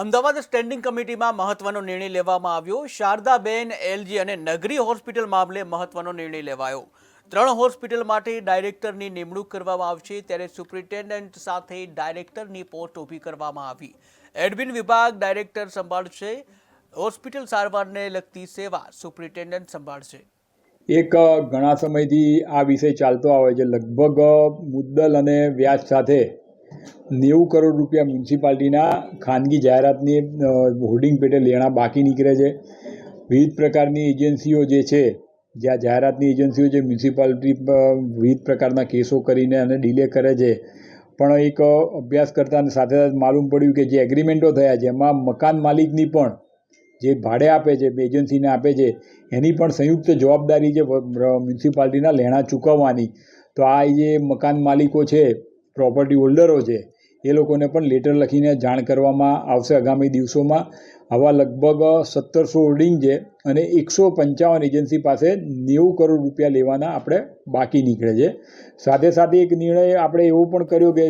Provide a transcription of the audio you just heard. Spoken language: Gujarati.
અમદાવાદ સ્ટેન્ડિંગ કમિટીમાં મહત્વનો નિર્ણય લેવામાં આવ્યો। શારદાબેન એલજી અને નગરી હોસ્પિટલ મામલે મહત્વનો નિર્ણય લેવાયો। 3 હોસ્પિટલ માટે ડાયરેક્ટરની નિમણૂક કરવામાં આવશે, ત્યારે સુપ્રિન્ટેન્ડન્ટ સાથે ડાયરેક્ટરની પોસ્ટ ઊભી કરવામાં આવી। એડમિન વિભાગ ડાયરેક્ટર સંભાળશે, હોસ્પિટલ સારવારને લગતી સેવા સુપ્રિન્ટેન્ડન્ટ સંભાળશે। એક ઘણા સમયથી આ વિષય ચાલતો આવે છે। લગભગ મુદ્દલ અને વ્યાજ સાથે 90 કરોડ રૂપિયા મ્યુનિસિપાલિટીના ખાનગી જાહેરાતની હોર્ડિંગ પેટે લેણા બાકી નીકળે છે। વિવિધ પ્રકારની એજન્સીઓ જે છે, જ્યાં જાહેરાતની એજન્સીઓ જે મ્યુનિસિપાલિટી વિવિધ પ્રકારના કેસો કરીને અને ડિલે કરે છે, પણ એક અભ્યાસ કરતાં સાથે સાથે માલુમ પડ્યું કે જે એગ્રીમેન્ટો થયા છે એમાં મકાન માલિકની પણ જે ભાડે આપે છે, એજન્સીને આપે છે, એની પણ સંયુક્ત જવાબદારી છે મ્યુનિસિપાલિટીના લેણા ચૂકવવાની। તો આ જે મકાન માલિકો છે, પ્રોપર્ટી હોલ્ડરો છે, એ લોકોને પણ લેટર લખીને જાણ કરવામાં આવશે આગામી દિવસોમાં। આવા લગભગ 1700 હોર્ડિંગ છે અને 155 એજન્સી પાસે 90 કરોડ રૂપિયા લેવાના આપણે બાકી નીકળે છે। સાથે સાથે એક નિર્ણય આપણે એવો પણ કર્યો કે